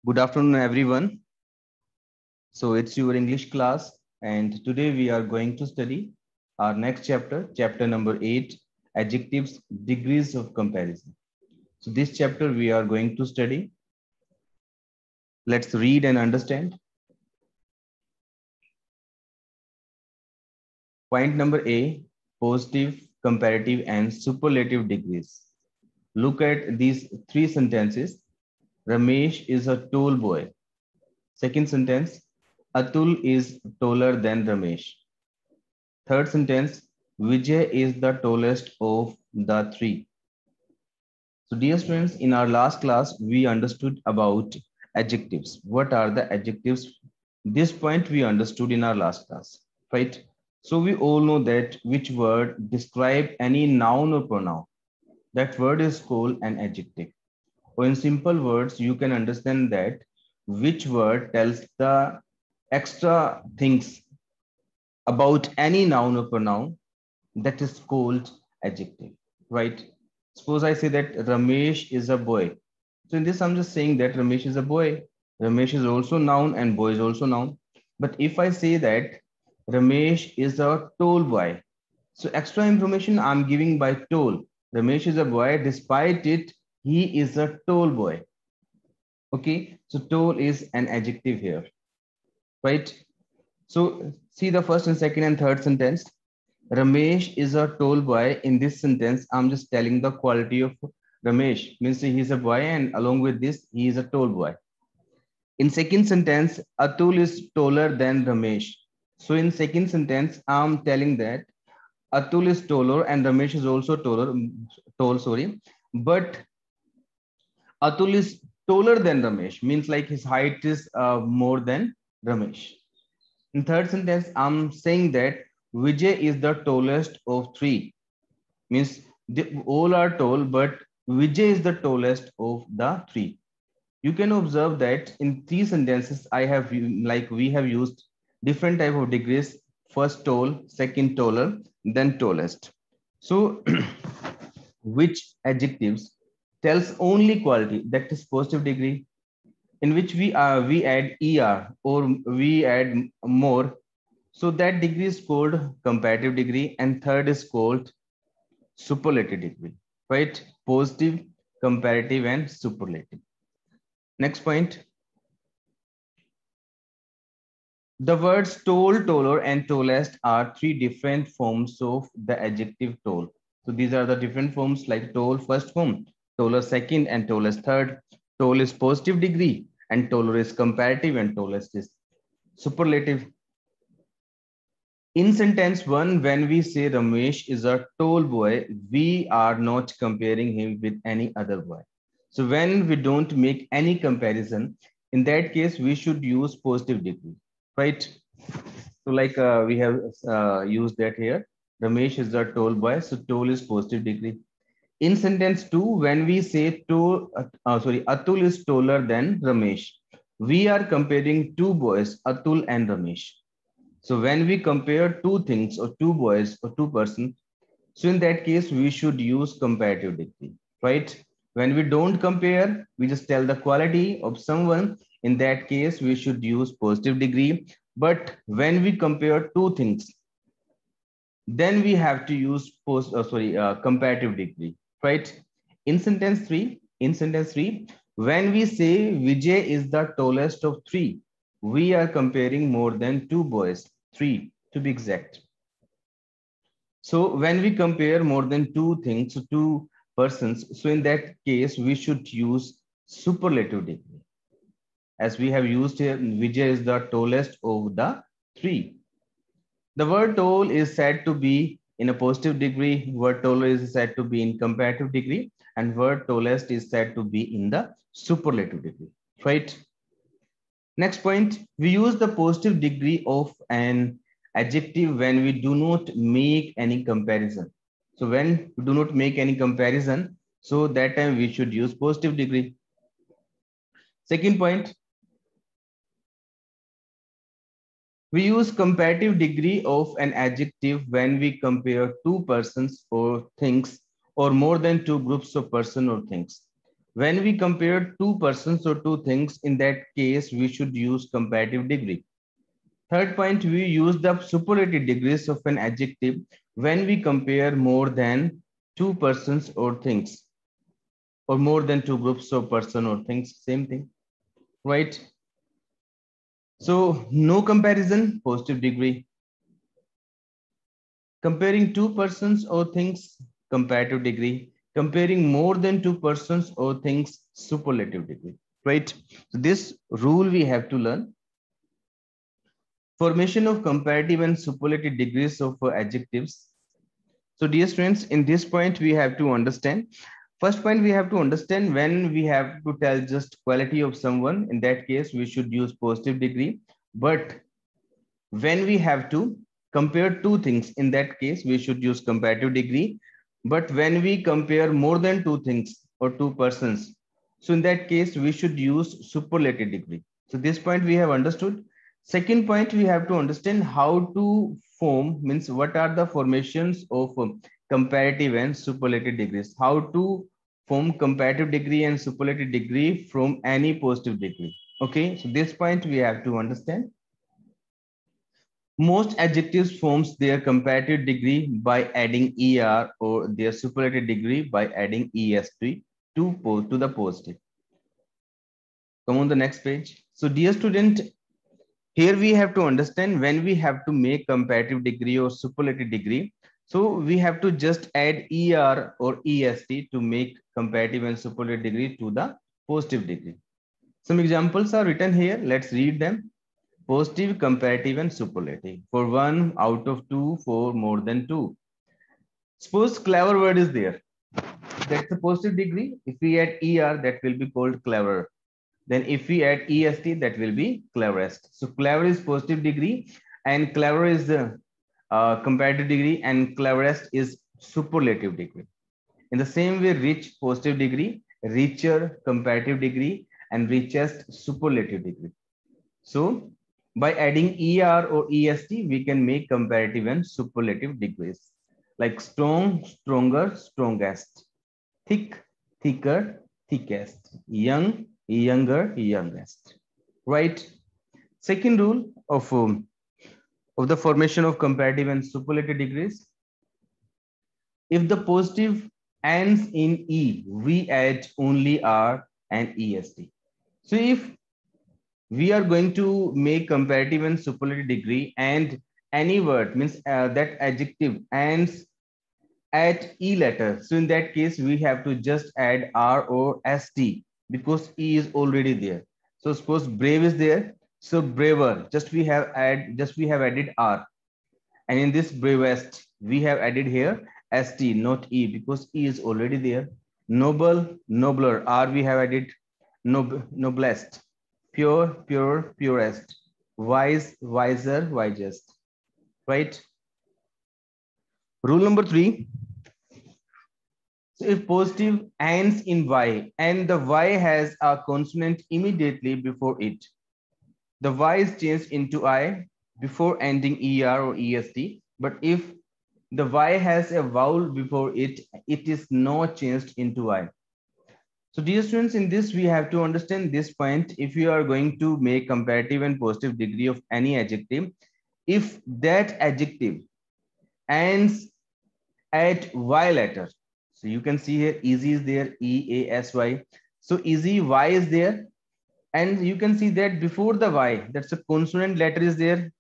Good afternoon, everyone. So it's your English class, and today we are going to study our next chapter, chapter number 8, adjectives, degrees of comparison. So this chapter we are going to study. Let's read and understand. Point number A, positive, comparative, and superlative degrees. Look at these three sentences. Ramesh is a tall boy. Second sentence, Atul is taller than Ramesh. Third sentence, Vijay is the tallest of the three. So dear students, in our last class, we understood about adjectives. What are the adjectives? This point we understood in our last class, right? So we all know that which word describe any noun or pronoun. That word is called an adjective. Or in simple words, you can understand that which word tells the extra things about any noun or pronoun, that is called adjective, right? Suppose I say that Ramesh is a boy. So in this, I'm just saying that Ramesh is a boy. Ramesh is also noun and boy is also noun. But if I say that Ramesh is a tall boy, so extra information I'm giving by tall. Ramesh is a boy. Despite it, he is a tall boy. Okay, so tall is an adjective here, right? So see the first and second and third sentence. Ramesh is a tall boy. In this sentence, I'm just telling the quality of Ramesh. Means he's a boy, and along with this, he is a tall boy. In second sentence, Atul is taller than Ramesh. So in second sentence, I'm telling that Atul is taller and Ramesh is also tall, sorry. But Atul is taller than Ramesh, means like his height is more than Ramesh. In third sentence, I'm saying that Vijay is the tallest of three. Means they all are tall, but Vijay is the tallest of the three. You can observe that in three sentences, we have used different type of degrees. First tall, second taller, then tallest. So which adjectives tells only quality, that is positive degree, in which we add er or we add more, so that degree is called comparative degree, and third is called superlative degree, right? Positive, comparative, and superlative. Next point. The words tall, taller, and tallest are three different forms of the adjective tall. So these are the different forms, like tall first form, taller second, and tallest third. Tall is positive degree, and taller is comparative, and tallest is superlative. In sentence one, when we say Ramesh is a tall boy, we are not comparing him with any other boy. So when we don't make any comparison, in that case, we should use positive degree, right? So like we have used that here. Ramesh is a tall boy, so tall is positive degree. In sentence two, when we say Atul is taller than Ramesh, we are comparing two boys, Atul and Ramesh. So when we compare two things or two boys or two persons, so in that case, we should use comparative degree, right? When we don't compare, we just tell the quality of someone. In that case, we should use positive degree. But when we compare two things, then we have to use comparative degree, right? In sentence three, when we say Vijay is the tallest of three, we are comparing more than two boys, three to be exact. So when we compare more than two things, two persons, so in that case, we should use superlative degree. As we have used here, Vijay is the tallest of the three. The word tall is said to be in a positive degree, word taller is said to be in comparative degree, and word tallest is said to be in the superlative degree, right? Next point, we use the positive degree of an adjective when we do not make any comparison. So when we do not make any comparison, so that time we should use positive degree. Second point, we use comparative degree of an adjective when we compare two persons or things or more than two groups of person or things. When we compare two persons or two things, in that case, we should use comparative degree. Third point, we use the superlative degrees of an adjective when we compare more than two persons or things, or more than two groups of person or things, same thing, right? So no comparison, positive degree. Comparing two persons or things, comparative degree. Comparing more than two persons or things, superlative degree, right? So this rule we have to learn. Formation of comparative and superlative degrees of adjectives. So dear students, in this point, we have to understand. First point, we have to understand when we have to tell just quality of someone. In that case, we should use positive degree. But when we have to compare two things, in that case, we should use comparative degree. But when we compare more than two things or two persons, so in that case, we should use superlative degree. So this point we have understood. Second point, we have to understand how to form, means what are the formations of comparative and superlative degrees, how to form comparative degree and superlative degree from any positive degree. Okay, so this point we have to understand. Most adjectives forms their comparative degree by adding er, or their superlative degree by adding est to the positive. Come on the next page. So dear student, here we have to understand when we have to make comparative degree or superlative degree. So we have to just add er or est to make comparative and superlative degree to the positive degree. Some examples are written here. Let's read them. Positive, comparative, and superlative. For 1 out of 2, for more than 2. Suppose clever word is there. That's a positive degree. If we add er, that will be called clever. Then if we add est, that will be cleverest. So clever is positive degree, and clever is the comparative degree, and cleverest is superlative degree. In the same way, rich, positive degree, richer, comparative degree, and richest, superlative degree. So by adding er or est, we can make comparative and superlative degrees, like strong, stronger, strongest, thick, thicker, thickest, young, younger, youngest, right? Second rule of the formation of comparative and superlative degrees: if the positive ends in e, we add only r and est. So if we are going to make comparative and superlative degree, and any word, means that adjective ends at e letter, so in that case we have to just add r or st, because e is already there. So suppose brave is there, so braver, just we have added r, and in this bravest we have added here st, not e, because e is already there. Noble, nobler, r we have added noblest. Pure, pure, purest. Wise, wiser, wisest, right? Rule number 3. So if positive ends in y and the y has a consonant immediately before it, the y is changed into I before ending er or est. But if the y has a vowel before it, it is not changed into I. So dear students, in this we have to understand this point. If you are going to make comparative and positive degree of any adjective, if that adjective ends at y letter, so you can see here easy is there, e-a-s-y. So easy, y is there, and you can see that before the y, that's a consonant letter is there,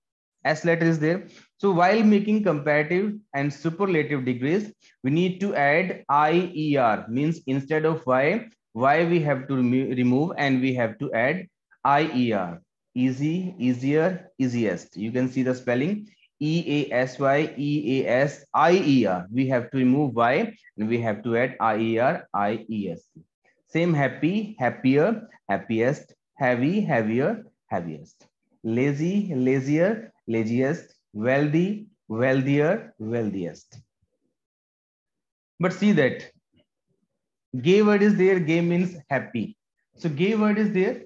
s letter is there. So while making comparative and superlative degrees, we need to add IER, means instead of y we have to remove and we have to add IER. Easy, easier, easiest. You can see the spelling EASY, EASIER. We have to remove y and we have to add IER, IEST. Same happy, happier, happiest, heavy, heavier, heaviest. Lazy, lazier, laziest. Wealthy, wealthier, wealthiest. But see that gay word is there, gay means happy. So gay word is there.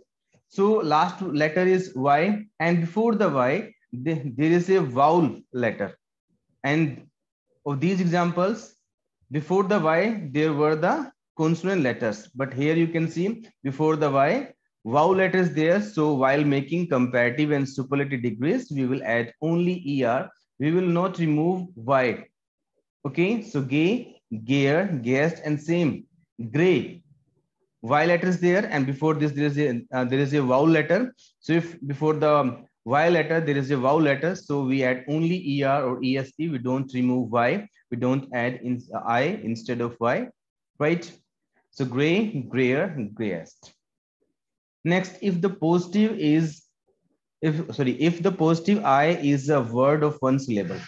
So last letter is y, and before the y, there is a vowel letter. And of these examples, before the y, there were the consonant letters. But here you can see before the Y, vowel letter is there. So while making comparative and superlative degrees, we will add only ER. We will not remove Y. Okay, so gay, gayer, gayest, and same. Gray. Y letter is there, and before this there is a vowel letter. So if before the Y letter there is a vowel letter, so we add only ER or EST. We don't remove Y. We don't add in I instead of Y, right? So gray, grayer, grayest. Next, if the positive is if the positive I is a word of one syllable,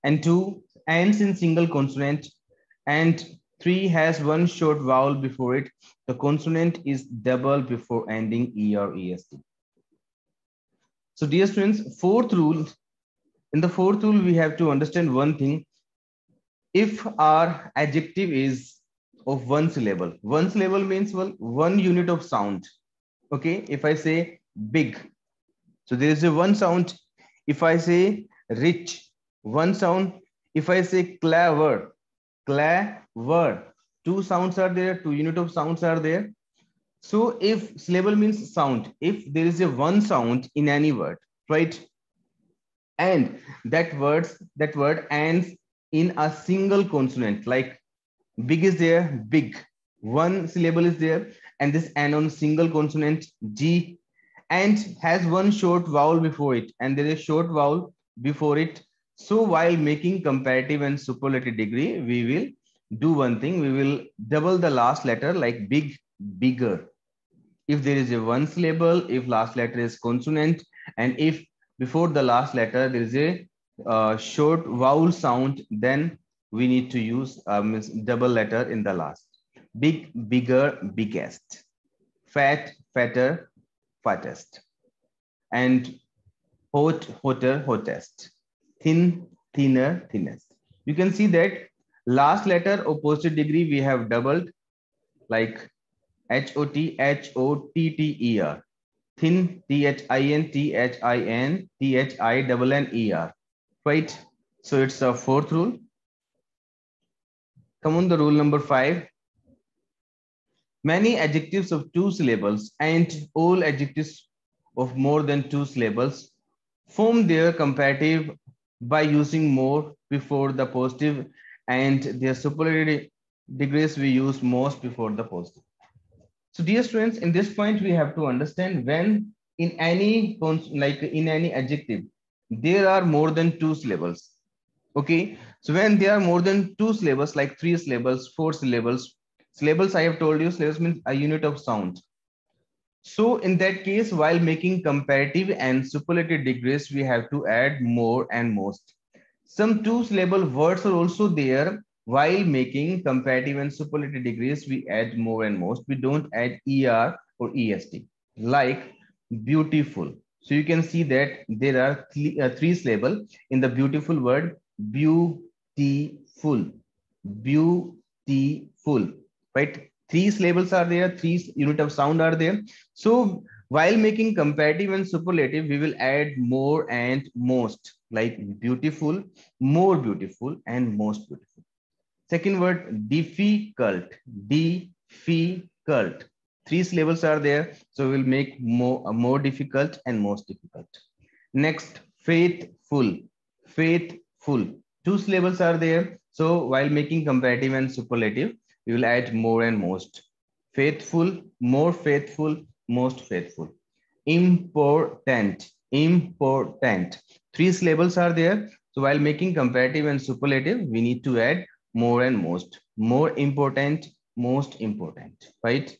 and two ends in single consonant, and three has one short vowel before it, the consonant is double before ending E or EST. So dear students, fourth rule, in the fourth rule, we have to understand one thing. If our adjective is of one syllable means one unit of sound. Okay, if I say big, so there is a one sound. If I say rich, one sound. If I say clever, clever, two sounds are there, two unit of sounds are there. So if syllable means sound, if there is a one sound in any word, right? And that word ends in a single consonant, like big is there, big. One syllable is there, and this end on single consonant G, and has one short vowel before it, and there is short vowel before it. So while making comparative and superlative degree, we will do one thing. We will double the last letter, like big, bigger. If there is a one syllable, if last letter is consonant, and if before the last letter there is a short vowel sound, then we need to use double letter in the last. Big, bigger, biggest. Fat, fatter, fattest. And hot, hotter, hottest. Thin, thinner, thinnest. You can see that last letter of positive degree we have doubled, like HOT, HOTTER. Thin, THIN, THIN, THINNER. Right? So it's a fourth rule. Come on, the rule number 5. Many adjectives of two syllables and all adjectives of more than two syllables form their comparative by using more before the positive, and their superlative degrees we use most before the positive. So dear students, in this point, we have to understand when in any in any adjective, there are more than two syllables. Okay. So when there are more than two syllables, like 3 syllables, 4 syllables, syllables I have told you, syllables means a unit of sound. So in that case, while making comparative and superlative degrees, we have to add more and most. Some two syllable words are also there. While making comparative and superlative degrees, we add more and most. We don't add ER or EST, like beautiful. So you can see that there are three syllable in the beautiful word, beautiful, beautiful, right? Three syllables are there, three unit of sound are there. So while making comparative and superlative, we will add more and most, like beautiful, more beautiful, and most beautiful. Second word, difficult, difficult. Three syllables are there, so we'll make more difficult and most difficult. Next, faithful, faithful. Two syllables are there, so while making comparative and superlative, we will add more and most. Faithful, more faithful, most faithful. Important, important. Three syllables are there, so while making comparative and superlative, we need to add more and most. More important, most important, right?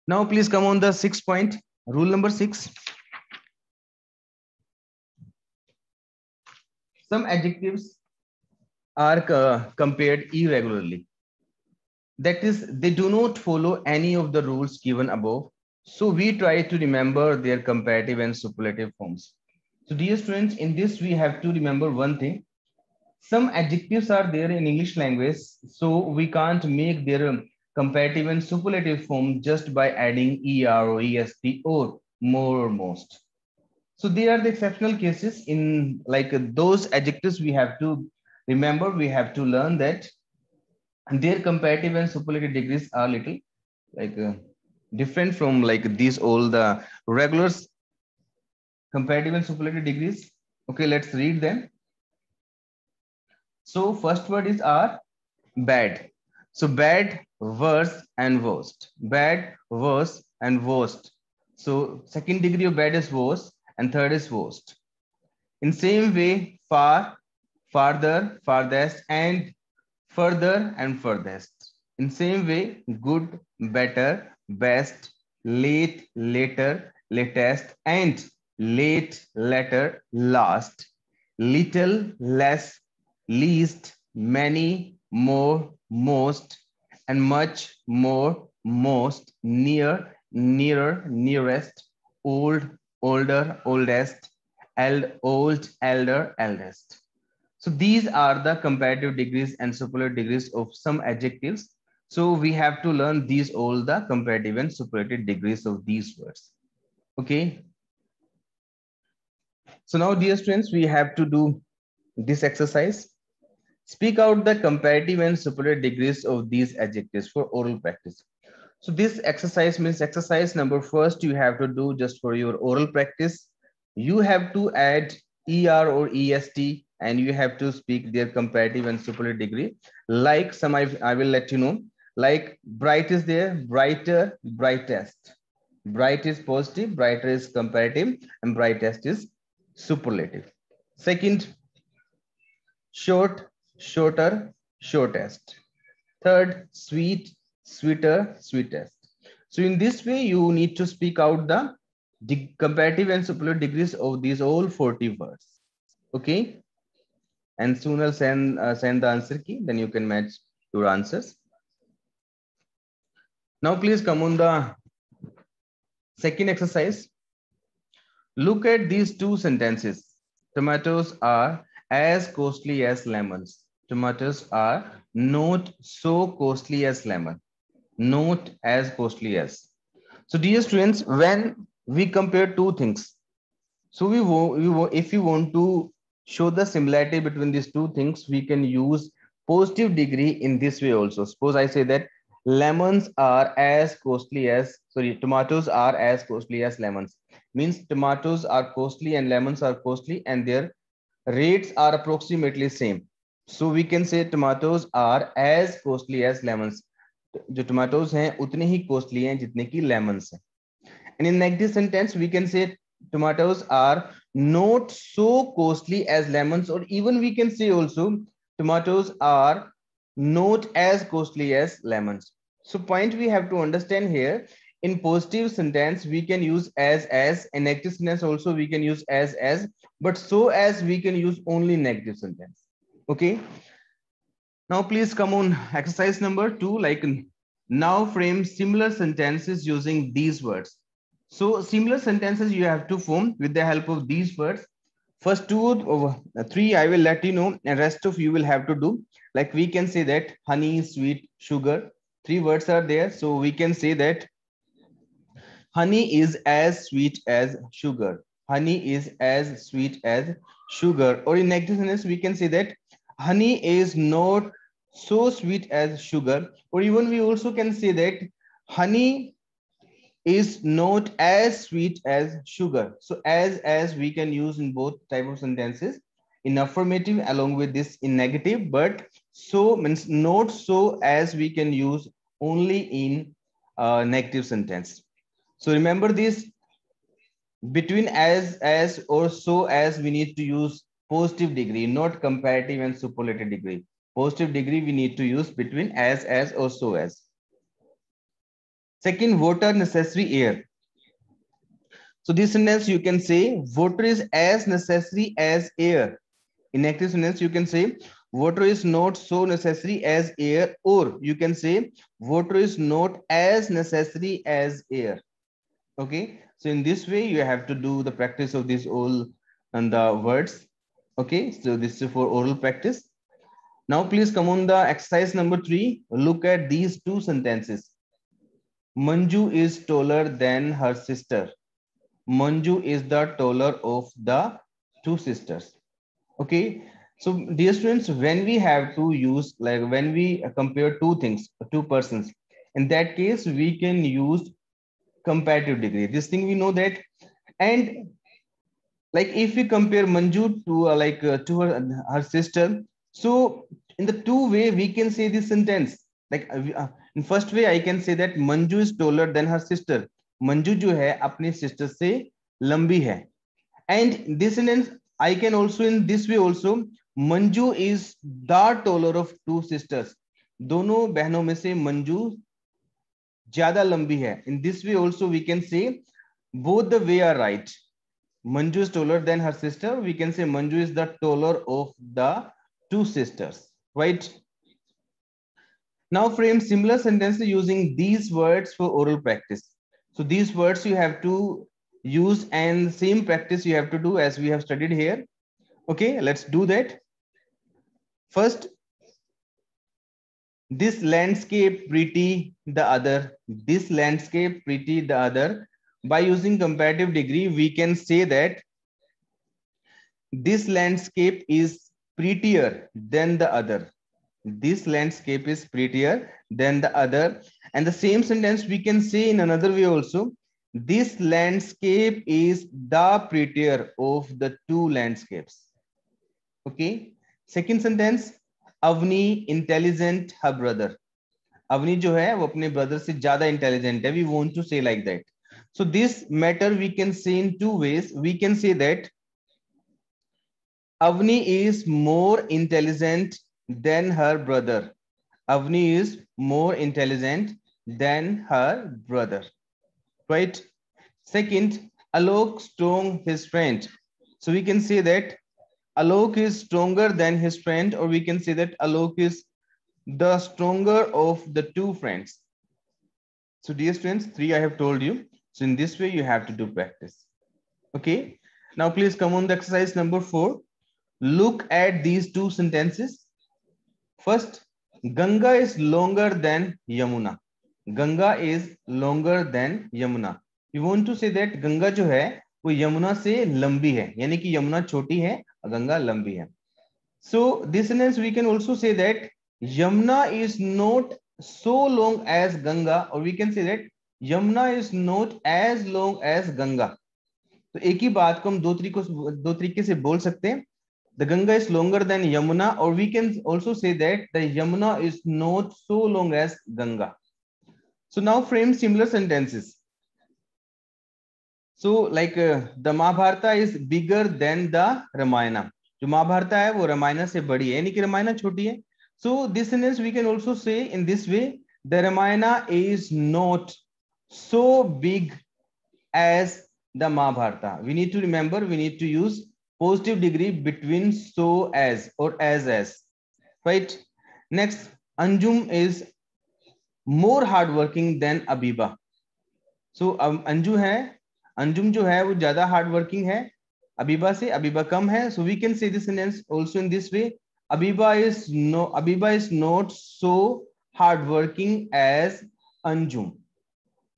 Now please come on the 6th point, rule number 6. Some adjectives are compared irregularly. That is, they do not follow any of the rules given above. So we try to remember their comparative and superlative forms. So dear students, in this we have to remember one thing. Some adjectives are there in English language, so we can't make their comparative and superlative form just by adding ER or EST or more or most. So they are the exceptional cases. In like those adjectives we have to remember, we have to learn that And their comparative and superlative degrees are little like different from like these all the regulars comparative and superlative degrees. Okay, let's read them. So first word is are bad. So bad, worse, and worst. Bad, worse, and worst. So second degree of bad is worse, and third is worst. In same way, far, farther, farthest, and further and furthest. In same way, good, better, best, late, later, latest, and late, later, last, little, less, least, many, more, most, and much more, most, near, nearer, nearest, old, older, oldest, old, elder, eldest. So these are the comparative degrees and superlative degrees of some adjectives. So we have to learn these all the comparative and superlative degrees of these words. Okay. So now, dear students, we have to do this exercise. Speak out the comparative and superlative degrees of these adjectives for oral practice. So this exercise means exercise number first you have to do just for your oral practice. You have to add ER or EST and you have to speak their comparative and superlative degree. Like some I will let you know. Like bright is there, brighter, brightest. Bright is positive, brighter is comparative, and brightest is superlative. Second, short, shorter, shortest. Third, sweet, sweeter, sweetest. So in this way, you need to speak out the comparative and superlative degrees of these all 40 words. Okay. And soon I'll send the answer key, then you can match your answers. Now please come on the second exercise. Look at these two sentences. Tomatoes are as costly as lemons. Tomatoes are not so costly as lemon. Not as costly as. So dear students, when we compare two things, so if we want to show the similarity between these two things, we can use positive degree in this way also. Suppose I say that lemons are as costly as, sorry, tomatoes are as costly as lemons. Means tomatoes are costly and lemons are costly and their rates are approximately same. So we can say tomatoes are as costly as lemons. जो tomatoes हैं उतने ही costly हैं जितने की lemons हैं. And in negative sentence, we can say tomatoes are not so costly as lemons, or even we can say also tomatoes are not as costly as lemons. So point we have to understand here, in positive sentence, we can use as, in negative sentence also we can use as, but so as we can use only negative sentence. Okay. Now please come on exercise number 2, like now frame similar sentences using these words. So similar sentences you have to form with the help of these words. First two or three I will let you know, and rest of you will have to do. Like we can say that honey, sweet, sugar. Three words are there. So we can say that honey is as sweet as sugar. Honey is as sweet as sugar. Or in negative sentence, we can say that honey is not so sweet as sugar. Or even we also can say that honey is not as sweet as sugar. So as we can use in both type of sentences, in affirmative along with this in negative, but so means not so as we can use only in negative sentence. So remember this, between as or so as we need to use positive degree, not comparative and superlative degree. Positive degree we need to use between as or so as. Second, water necessary air. So this sentence you can say water is as necessary as air. In negative sentence you can say water is not so necessary as air, or you can say water is not as necessary as air. Okay, so in this way you have to do the practice of this all and the words. Okay, so this is for oral practice. Now please come on the exercise number 3. Look at these two sentences. Manju is taller than her sister. Manju is the taller of the two sisters. Okay, So dear students, when we have to use, like when we compare two things, two persons, in that case we can use comparative degree. This thing we know that. And like if we compare Manju to to her sister, so in the two way we can say this sentence. Like in first way I can say that Manju is taller than her sister. Manju जो है अपनी sister से लंबी है. And this sentence I can also in this way also, Manju is the taller of two sisters. दोनों बहनों में से मंजू ज्यादा लंबी है. In this way also we can say both the way are right. Manju is taller than her sister. We can say Manju is the taller of the two sisters, right? Now frame similar sentences using these words for oral practice. So these words you have to use and same practice you have to do as we have studied here. Okay, let's do that. First, this landscape pretty the other. This landscape pretty the other. By using comparative degree, we can say that this landscape is prettier than the other. This landscape is prettier than the other. And the same sentence we can say in another way also. This landscape is the prettier of the two landscapes. Okay. Second sentence, Avni intelligent her brother. Avni जो है वो अपने brother से ज़्यादा intelligent है. We want to say like that. So this matter we can say in two ways. We can say that Avni is more intelligent than her brother. Avni is more intelligent than her brother. Right? Second, Alok strong his friend. So we can say that Alok is stronger than his friend, or we can say that Alok is the stronger of the two friends. So dear students, three I have told you. So in this way, you have to do practice. Okay. Now please come on the exercise number 4. Look at these two sentences. First, Ganga is longer than Yamuna. Ganga is longer than Yamuna. You want to say that Ganga जो है वो यमुना से लंबी है, यानी कि यमुना छोटी है और गंगा लंबी है. So this sentence we can also say that Yamuna is not so long as Ganga, or we can say that Yamuna is not as long as Ganga. तो एक ही बात को हम दो तरीके से बोल सकते हैं. The Ganga is longer than Yamuna, or we can also say that the Yamuna is not so long as Ganga. So now frame similar sentences. So like the Mahabharata is bigger than the Ramayana. जो महाभारता है वो रामायण से बड़ी है, यानी कि रामायण छोटी है. So this sentence we can also say in this way, the Ramayana is not so big as the Mahabharata. We need to remember, we need to use positive degree between so as or as, right? Next, Anjum is more hardworking than Abiba. So Anjum जो है वो ज्यादा hardworking है Abiba से. Abiba कम है. So we can say this sentence also in this way. Abiba is not so hardworking as Anjum.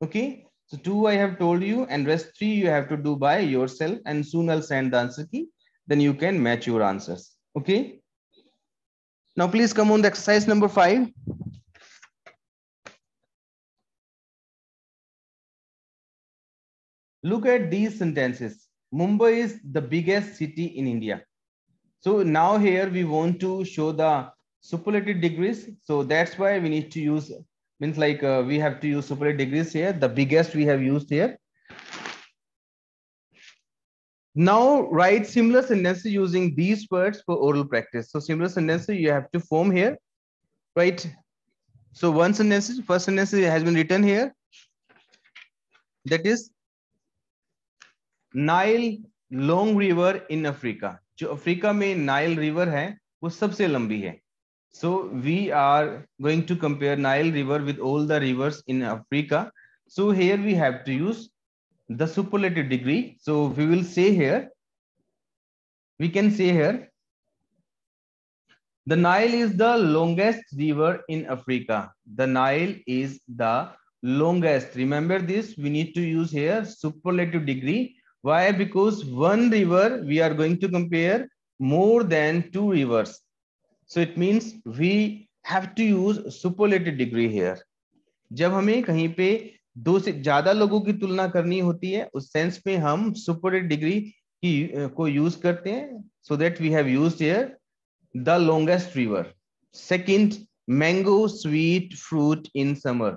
Okay. So 2 I have told you, and rest 3 you have to do by yourself, and soon I'll send the answer key. Then you can match your answers. Okay. Now please come on the exercise number 5. Look at these sentences. Mumbai is the biggest city in India. So now here we want to show the superlative degrees. So that's why we need to use, means like we have to use superlative degrees here. The biggest we have used here. Now write similar sentences using these words for oral practice. So similar sentences you have to form here, right? So one sentence, first sentence has been written here. That is Nile long river in Africa. जो Africa में Nile river है वो सबसे लंबी है. So we are going to compare Nile river with all the rivers in Africa. So here we have to use the superlative degree. So we will say here, we can say here, the Nile is the longest river in Africa. The Nile is the longest. Remember this, we need to use here superlative degree. Why? Because one river we are going to compare more than 2 rivers. So it means we have to use superlative degree here. जब हमें कहीं पे दो से ज्यादा लोगों की तुलना करनी होती है, उस सेंस में हम सुपरलेटिव डिग्री की को यूज करते हैं. So that we have used here the longest river. Second, mango sweet fruit in summer.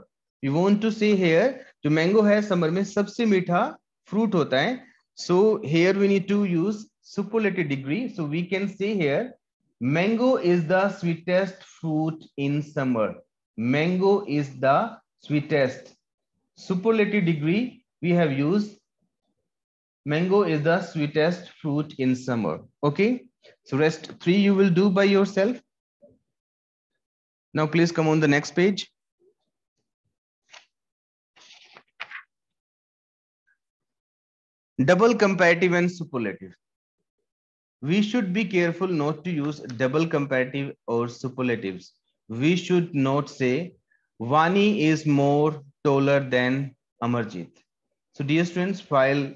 We want to say here जो मैंगो है समर में सबसे मीठा फ्रूट होता है. So here we need to use superlative degree. So we can say here mango is the sweetest fruit in summer. Mango is the sweetest. Superlative degree we have used mango is the sweetest fruit in summer. Okay, so rest 3 you will do by yourself. Now please come on the next page. Double comparative and superlative. We should be careful not to use double comparative or superlatives. We should not say Vani is more taller than Amarjit. So dear students, while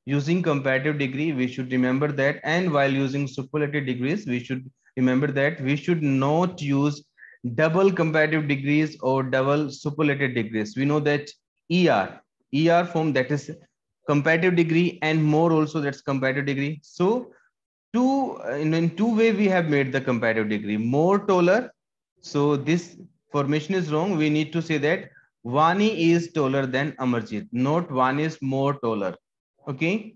using comparative degree, we should remember that, and while using superlative degrees, we should remember that we should not use double comparative degrees or double superlative degrees. We know that ER form, that is comparative degree, and more also, that's comparative degree. So in two way we have made the comparative degree. More taller, so this formation is wrong. We need to say that Vani is taller than Amarjit, not Vani is more taller. Okay.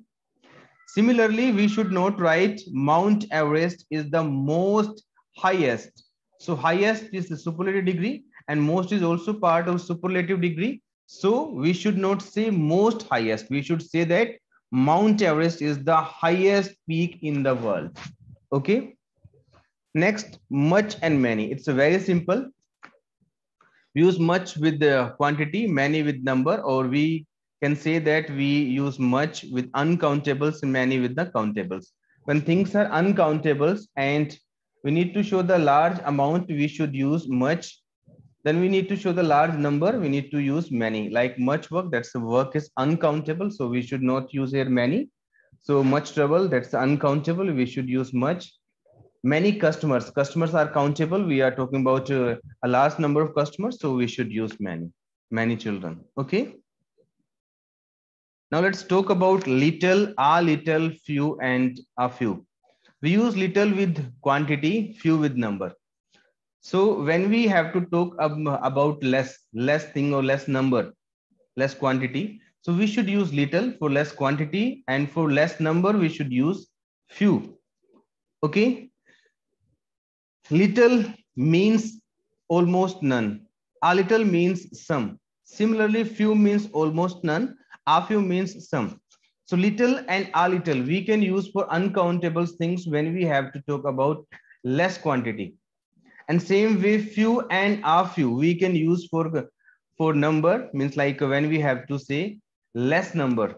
Similarly, we should not write Mount Everest is the most highest. So highest is the superlative degree, and most is also part of superlative degree. So we should not say most highest. We should say that Mount Everest is the highest peak in the world. Okay. Next, much and many. It's a very simple. We use much with the quantity, many with number, or we can say that we use much with uncountables and many with the countables. When things are uncountables and we need to show the large amount, we should use much. Then we need to show the large number, we need to use many. Like much work, that's the work is uncountable, so we should not use here many. So much trouble, that's uncountable, we should use much. Many customers are countable, we are talking about a large number of customers, so we should use many children. Okay, now let's talk about little, a little, few, and a few. We use little with quantity, few with number. So when we have to talk about less thing or less number, less quantity, so we should use little for less quantity, and for less number we should use few. Okay, little means almost none, a little means some. Similarly, few means almost none, a few means some. So little and a little we can use for uncountable things when we have to talk about less quantity. And same way, few and a few we can use for number, means like when we have to say less number.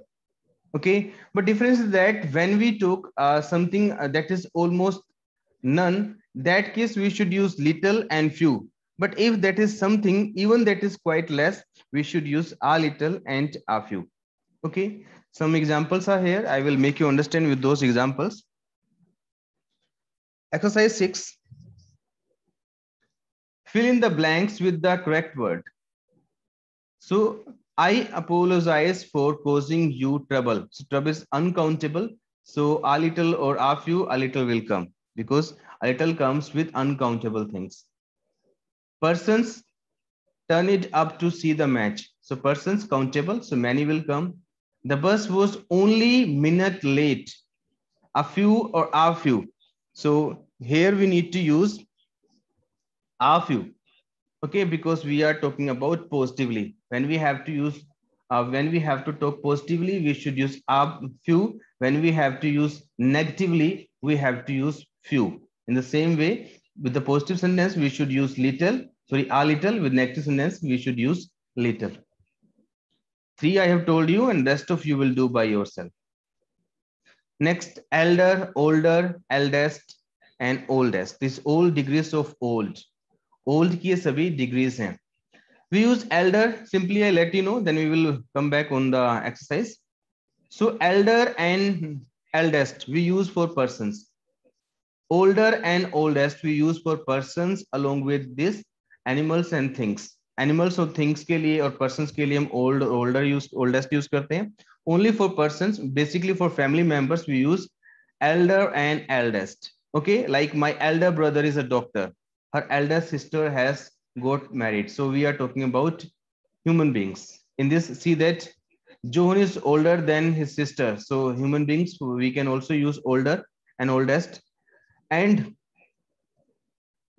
Okay, but difference is that when we took something that is almost none, that case we should use little and few. But if that is something even that is quite less, we should use a little and a few. Okay, some examples are here. I will make you understand with those examples. Exercise 6. Fill in the blanks with the correct word. So I apologize for causing you trouble. So trouble is uncountable. So a little or a few, a little will come, because a little comes with uncountable things. Persons turn it up to see the match. So persons countable, so many will come. The bus was only minute late. A few or a few. So here we need to use a few. Okay, because we are talking about positively. When we have to use, when we have to talk positively, we should use a few. When we have to use negatively, we have to use few. In the same way, with the positive sentence, we should use little. Sorry, a little. With negative sentence, we should use little. 3 I have told you, and rest of you will do by yourself. Next, elder, older, eldest, and oldest. These all degrees of old. Old की सभी degrees हैं. We use elder. Simply I let you know, then we will come back on the exercise. So elder and eldest we use for persons. Older and oldest we use for persons along with this animals and things. Animals और things के लिए और persons के लिए हम oldest use करते हैं. Only for persons, basically for family members, we use elder and eldest. Okay, like my elder brother is a doctor. Her elder sister has got married. So we are talking about human beings. In this, see that John is older than his sister. So human beings, we can also use older and oldest. And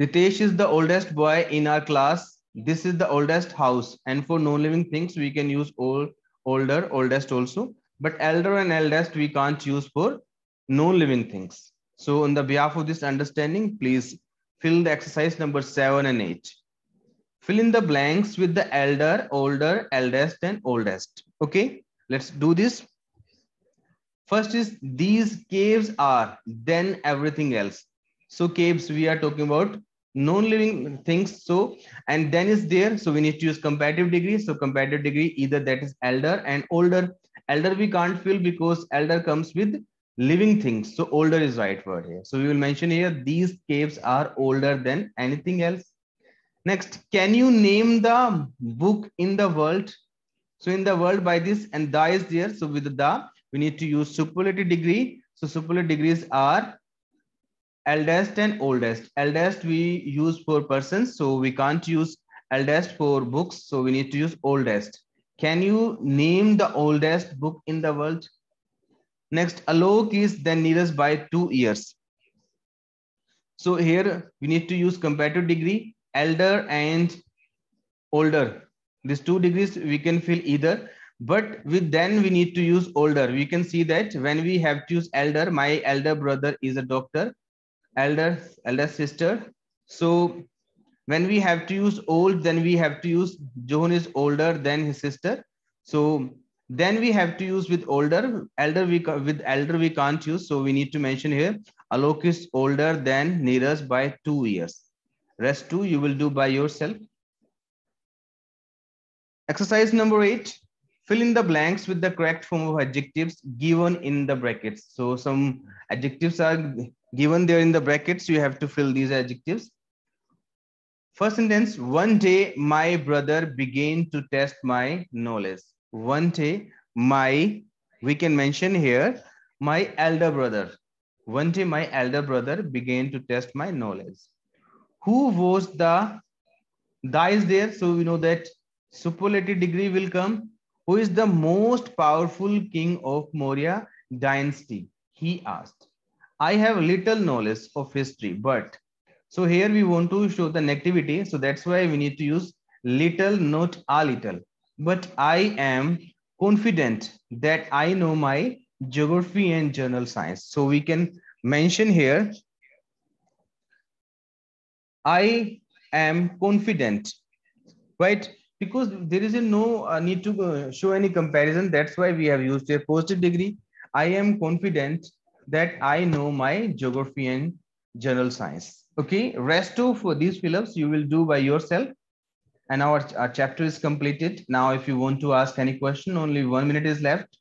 Ritesh is the oldest boy in our class. This is the oldest house. And for non-living things, we can use older, oldest also. But elder and eldest, we can't use for non-living things. So on the behalf of this understanding, please fill the exercise number 7 and 8. Fill in the blanks with the elder, older, eldest, and oldest. Okay, let's do this. First is these caves are, then everything else. So caves, we are talking about non-living things. So, and then is there. So we need to use comparative degree. So comparative degree, either that is elder and older. Elder we can't fill because elder comes with living things. So older is right word here. So we will mention here, these caves are older than anything else. Next, can you name the book in the world? So in the world by this and the is there. So with the, we need to use superlative degree. So superlative degrees are eldest and oldest. Eldest we use for persons. So we can't use eldest for books. So we need to use oldest. Can you name the oldest book in the world? Next, Alok is then nearest by 2 years. So here we need to use comparative degree, elder and older. These 2 degrees we can fill either, but with then we need to use older. We can see that when we have to use elder, my elder brother is a doctor, elder sister. So when we have to use old, then we have to use John is older than his sister. So then we have to use with older, with elder we can't use. So we need to mention here, Alok is older than Neeraj by 2 years. Rest 2 you will do by yourself. Exercise number 8, fill in the blanks with the correct form of adjectives given in the brackets. So some adjectives are given there in the brackets. You have to fill these adjectives. First sentence, one day my brother began to test my knowledge. One day we can mention here, my elder brother. One day my elder brother began to test my knowledge. Who was the is there? So we know that superlative degree will come. Who is the most powerful king of Maurya dynasty? He asked. I have little knowledge of history, but so here we want to show the negativity. So that's why we need to use little, not a little. But I am confident that I know my geography and general science. So we can mention here, I am confident, right? Because there is a no need to show any comparison. That's why we have used a positive degree. I am confident that I know my geography and general science. Okay, rest of these fill-ups you will do by yourself. And our chapter is completed. Now, if you want to ask any question, only 1 minute is left.